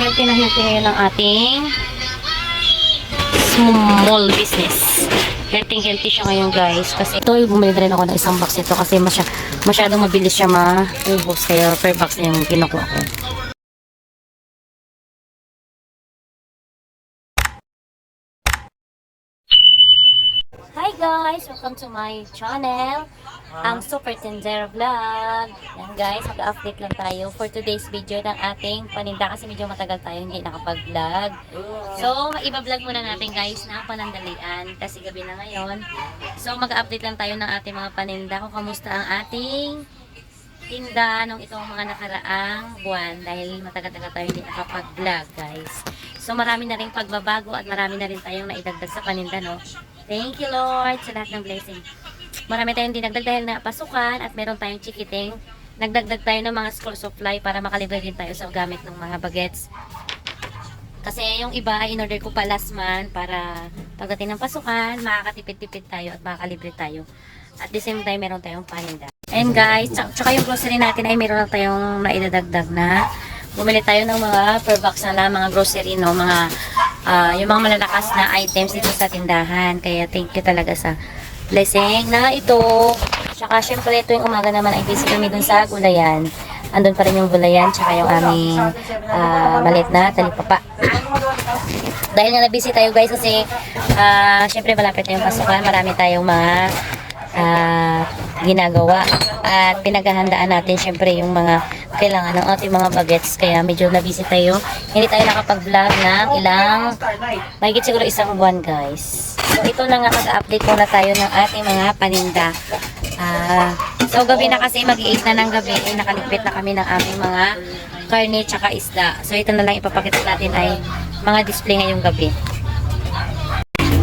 healthy na healthy ngayon ang ating small business. Healthy siya ngayon guys. Kasi ito, bumili na rin ako ng isang box ito kasi masyadong mabilis siya maubos. Kaya per box na yung kinukuha ko. Hi guys! Welcome to my channel, ang Super Tendero Vlog. Yan guys, mag-update lang tayo for today's video ng ating paninda kasi medyo matagal tayo hindi nakapag-vlog. So, iba-vlog muna natin guys na panandalian kasi gabi na ngayon. So, mag-update lang tayo ng ating mga paninda kung kamusta ang ating tinda nung itong mga nakaraang buwan dahil matagal-tagal tayo hindi nakapag-vlog guys. So, marami na rin pagbabago at marami na rin tayong naidagdag sa paninda, no? Thank you Lord sa lahat ng blessing. Marami tayong dinagdag dahil na pasukan at meron tayong chikiting. Nagdagdag tayo ng mga school supply para makalibre din tayo sa gamit ng mga bagets. Kasi yung iba ay in-order ko pa last month para pagdating ng pasukan, makakatipid-tipid tayo at makakalibre tayo. At the same time, meron tayong paninda. And guys, tsaka yung grocery natin ay meron lang tayong naidadagdag na. Bumili tayo ng mga per box na lang, mga grocery, no, yung mga malalakas na items dito sa tindahan. Kaya thank you talaga sa blessing na ito. Tsaka syempre ito yung umaga naman ay busy kami dun sa gulayan. Andun pa rin yung gulayan tsaka yung aming maliit na talipapa. Dahil nga na-busy tayo guys kasi syempre malapit na yung pasukan. Marami tayong mga ginagawa at pinaghahandaan natin syempre yung mga kailangan ng ating mga bagets, kaya medyo na-busy tayo. Hindi tayo nakapag-vlog ng ilang mahigit siguro isang buwan guys. So ito na nga, mag-update muna tayo ng ating mga paninda. So gabi na kasi, mag-8 na ng gabi, nakaligpit na kami ng aming mga karne tsaka isda. So ito na lang ipapakita natin ay mga display ngayong gabi.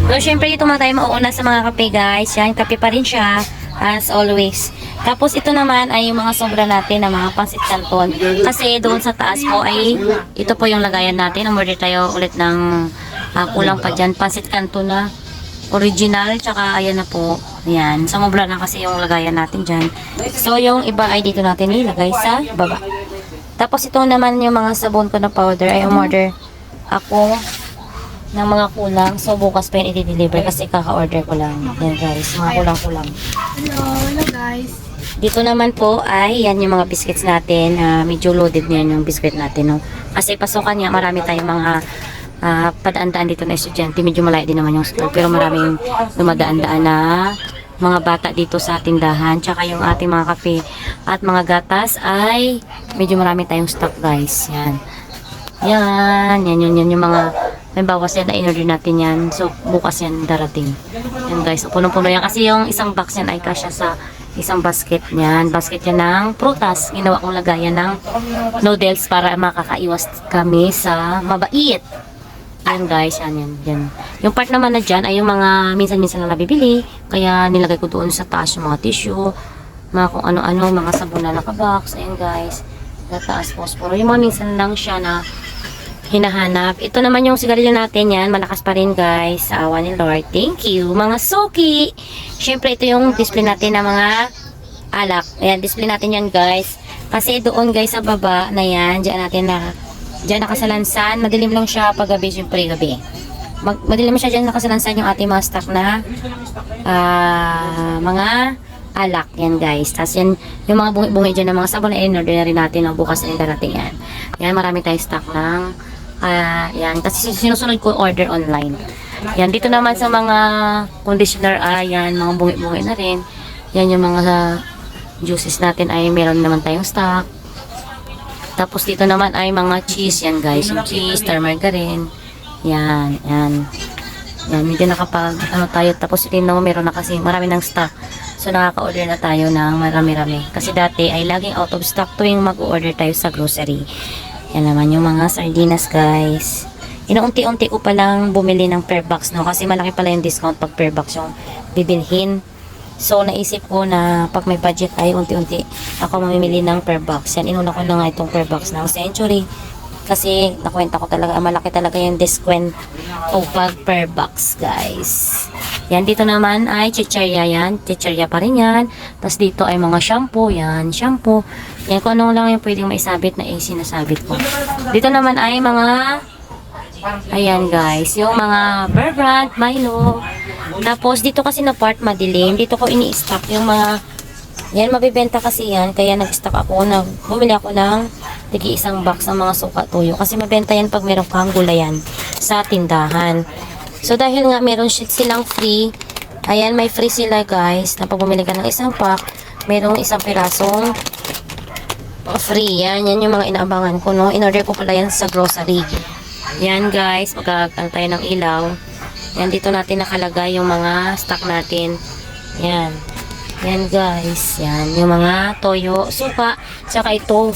So syempre dito muna tayo mauuna sa mga kape guys. Yan, kape pa rin siya as always. Tapos ito naman ay yung mga sobra natin na mga pansit canton. Kasi doon sa taas po ay ito po yung lagayan natin. Umorder tayo ulit ng kulang pa dyan. Pansit canton na original. Tsaka ayan na po. Ayan. Sumobra na kasi yung lagayan natin dyan. So yung iba ay dito natin ilagay sa baba. Tapos ito naman yung mga sabon ko na powder ay umorder ako ng mga kulang. So bukas pa yun i-deliver kasi kaka-order ko lang. Yan guys, mga kulang-kulang. Hello guys. Dito naman po ay yan yung mga biscuits natin. Medyo loaded niyan yung biscuit natin, no? Kasi pasukan niya, marami tayong mga padaan-daan dito na estudyante. Medyo malayo din naman yung school. Pero maraming dumadaan-daan na mga bata dito sa tindahan. Tsaka yung ating mga kape at mga gatas ay medyo marami tayong stock guys. Yan. Yan yung mga may bawas yan na in-order natin yan. So bukas yan darating. Yan guys, so, punong-puno yan. Kasi yung isang box yan ay kasya sa isang basket niyan. Basket yan ng prutas. Ginawa kong lagayan ng noodles para makakaiwas kami sa mabait. Yan guys, yan. Yung part naman na dyan ay yung mga minsan-minsan na nabibili. Kaya nilagay ko doon sa taas yung mga tissue, mga kung ano-ano, mga sabon na nakabox. Ayan guys, sa taas posporo. Yung mga minsan lang siya na hinahanap. Ito naman yung sigarilyo natin yan. Malakas pa rin guys. Sa awa ni Lord. Thank you. Mga suki. Siyempre ito yung display natin ng mga alak. Ayan, display natin yan guys. Kasi doon guys sa baba na yan. Diyan nakasalansan. Madilim lang siya pag gabi. Siyempre gabi. Madilim siya dyan nakasalansan yung ating mga stock na mga alak. Yan guys. Tapos yan yung mga bungi-bungi dyan ng mga sabon na in-order na rin natin. Bukas na yung darating yan. Yan, marami tayong stock ng yan, kasi sinusunod ko order online. Yan, dito naman sa mga conditioner yan, mga bungi-bungi na rin. Yan yung mga juices natin ay meron naman tayong stock. Tapos dito naman ay mga cheese yan guys, yung cheese, margarine. Yan. Yan, medyo nakapag tayo. Tapos ito naman meron na kasi marami ng stock. So nakaka-order na tayo ng marami-rami. Kasi dati ay laging out of stock tuwing mag-order tayo sa grocery. Yan naman yung mga sardinas guys. Inuunti-unti ko palang bumili ng per box, no? Kasi malaki pala yung discount pag per box yung bibilhin. So naisip ko na pag may budget ay unti-unti ako mamimili ng per box. Yan, inuna ko na nga itong per box ng Century. Kasi nakwenta ko talaga, malaki talaga yung discount o pag per box guys. Yan, dito naman ay chicherya yan. Chicherya pa rin yan. Tapos dito ay mga shampoo. Yan, shampoo. Yan, kung ano lang yung pwedeng maisabit na sinasabit ko. Dito naman ay mga, ayan guys, yung mga Bear Brand, Milo. Tapos dito kasi na part madilim. Dito ko ini-stock yung mga, yan, mabibenta kasi yan. Kaya nag-stock ako. Bumili ako ng isang box ng mga suka tuyo. Kasi mabenta yan pag meron kang gulayan sa tindahan. So, dahil nga meron silang free, ayan, may free sila guys, na pag bumili ka ng isang pack, merong isang pirasong free. Yan yung mga inaabangan ko, no? In-order ko pala yan sa grocery. Yan guys, magkakaroon tayo ng ilaw. Yan, dito natin nakalagay yung mga stock natin. Yan. Yan guys, yan. Yung mga toyo, suka, saka ito,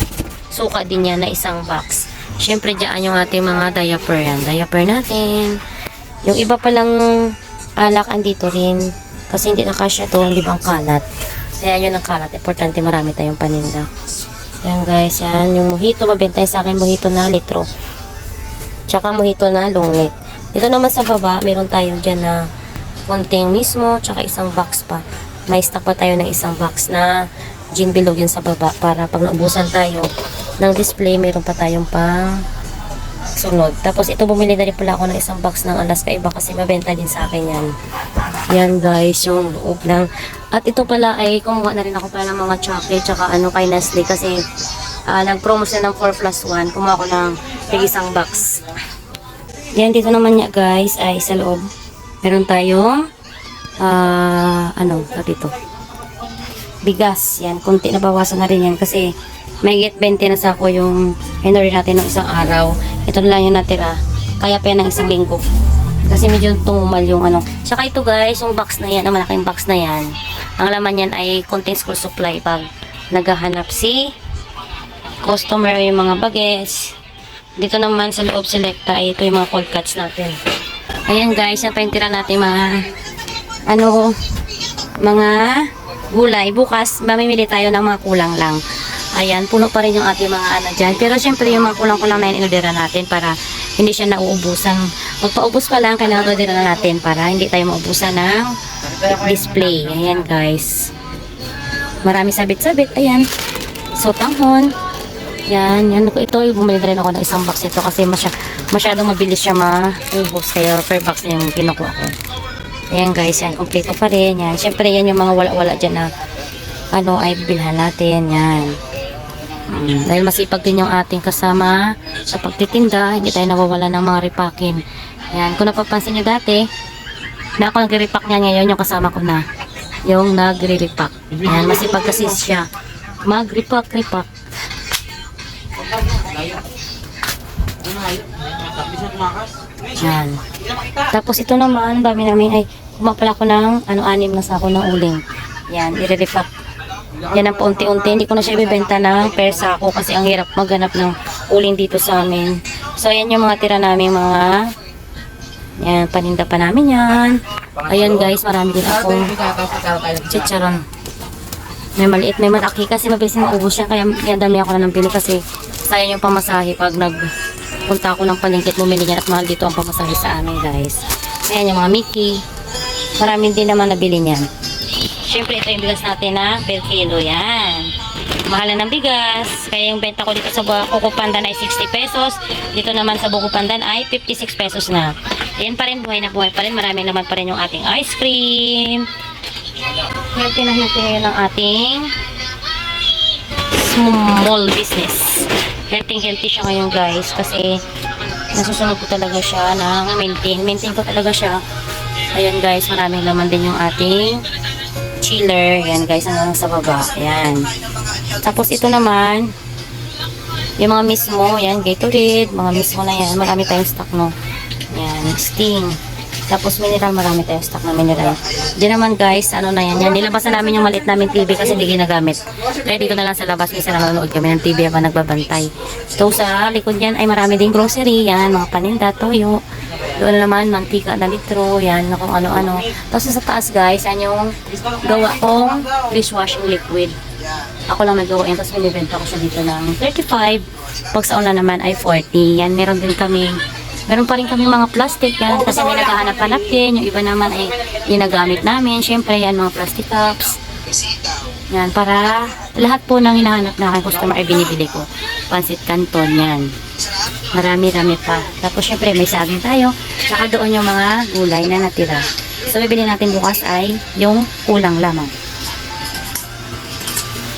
suka din yan na isang box. Siyempre, dyan yung ating mga diaper yan. Diaper natin. Yung iba palang alak andito rin. Kasi hindi na kasya to, hindi bang kalat. Kaya yun ang kalat. Importante marami tayong paninda. Yan guys, yan. Yung mojito, mabenta sa akin mojito na litro. Tsaka mojito na longlet. Dito naman sa baba, meron tayo dyan na konting mismo, tsaka isang box pa. May stock pa tayo ng isang box na gin bilog yun sa baba. Para pag naubusan tayo ng display, meron pa tayong pang sunod. Tapos ito, bumili na rin pala ako ng isang box ng Alaska iba kasi mabenta din sa akin yan. Yan guys, yung loob lang. At ito pala ay kumuha na rin ako pala ng mga chocolate tsaka ano kay Nestle kasi nag-promo sila ng 4+1. Kumuha ko ng isang box. Yan, dito naman niya guys ay sa loob. Meron tayong dito. Bigas. Yan, kunti na bawasan na rin yan kasi may get 20 na sa ako yung in-order natin ng isang araw. Ito na lang yung natira. Kaya pa yan ng isang linggo. Kasi medyo tumumal yung ano. Tsaka ito guys, yung box na yan, ang malaking box na yan. Ang laman yan ay konting school supply pag naghahanap si customer yung mga bages. Dito naman sa loob selecta ay ito yung mga cold cuts natin. Ayan guys, yan pa yung tira natin mga gulay. Bukas, mamimili tayo ng mga kulang lang. Ayan, puno pa rin yung ating mga dyan. Pero syempre yung mga kulang-kulang na inodera natin para hindi siya nauubusan. Magpaubos pa lang, kailangan inodera na natin para hindi tayo maubusan ng display. Ayan guys. Marami sabit-sabit. Ayan. So, tanghon. Yan. Ito, bumili na rin ako ng isang box ito kasi masyadong mabilis siya maubos. Kaya per box na yung kinukuha ko. Ayan guys, yan. Kompleto pa rin. Yan. Syempre yan yung mga wala-wala dyan na ay bibilhan natin. Yan. Dahil masipag din yung ating kasama sa pagtitinda, hindi tayo nawawala ng mga repakin. Ayan, kung napapansin nyo dati, na ako nagre-repack niya ngayon, yung kasama ko na, yung nagre-repack. Ayan, masipag kasi siya. Mag-repack. Ayan. Tapos ito naman, dami namin ay kumapala ko ng 6 na sako ng uling. Ayan, i-repack. Yan ang paunti-unti. Hindi ko na siya ibibenta ng per sako kasi ang hirap maghanap ng uling dito sa amin. So, ayan yung mga tira namin yan, paninda pa namin yan. Ayan guys, marami din akong chicharon. May maliit, may malaki kasi mabilis na ubos yan. Kaya dami ako na ng bili kasi sayang yung pamasahe pag nagpunta ako ng palengke at bumili yan at mahal dito ang pamasahe sa amin guys. Ayan yung mga Mickey. Marami din naman nabili niyan. Siyempre, ito yung bigas natin na per kilo. Yan. Mahal na ng bigas. Kaya yung benta ko dito sa Buko Pandan ay 60 pesos. Dito naman sa Buko Pandan ay 56 pesos na. Ayan pa rin, buhay na buhay pa rin. Maraming naman pa rin yung ating ice cream. Healthy na healthy ngayon ang ating small business. Healthy siya ngayon guys. Kasi nasusunod ko talaga siya ng maintain ko talaga siya. Ayan guys, maraming laman din yung ating chiller. Yan guys, hanggang sa baba. Yan. Tapos ito naman, yung mga mismo, yan, Gatorade, mga mismo na yan. Marami tayong stock, no? Yan, Sting. Tapos mineral, marami tayong stock na mineral. Diyan naman guys, na yan. Yan, nilabasan namin yung maliit namin TV kasi hindi ginagamit. Kaya dito na lang sa labas, minsan nanonood kami ng TV habang nagbabantay. So sa likod yan ay marami ding grocery. Yan, mga paninda, toyo. Doon naman, mantika na litro, yan, kung ano-ano. Tapos sa taas guys, yan yung gawa kong dishwashing liquid. Ako lang nagawa yan, tapos binibenta ko siya dito ng 35. Pag sa una naman ay 40. Yan, meron din kami Meron pa rin kami mga plastic yan kasi may naghahanap-hanap din. Yung iba naman ay ginagamit namin. Siyempre yan mga plastic cups. Yan, para lahat po ng hinahanap na aking customer ay binibili ko. Pansit Canton yan. Marami-rami pa. Tapos syempre may saging tayo. Saka doon yung mga gulay na natira. So bibili natin bukas ay yung kulang lamang.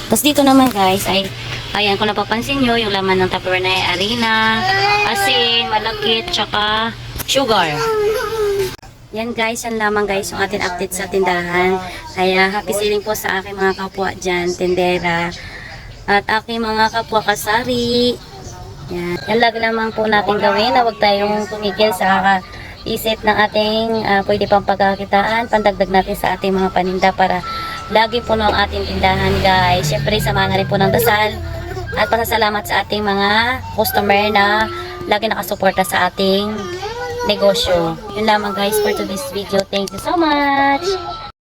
Tapos dito naman guys ay ayan, kung napapansin nyo, yung laman ng Tupperware na ay harina, asin, malagkit, tsaka sugar. Yan guys, yan lamang guys yung ating update sa tindahan. Kaya happy selling po sa aking mga kapwa dyan, tendera, at aking mga kapwa kasari. Yan, yan lang naman po natin gawin na huwag tayong tumigil sa isip ng ating pwede pang pagkakitaan, pandagdag natin sa ating mga paninda para lagi po ng ating tindahan guys. Siyempre samahan na rin po ng dasal at pasasalamat sa ating mga customer na lagi nakasuporta sa ating negosyo. Yun lamang guys for today's video. Thank you so much!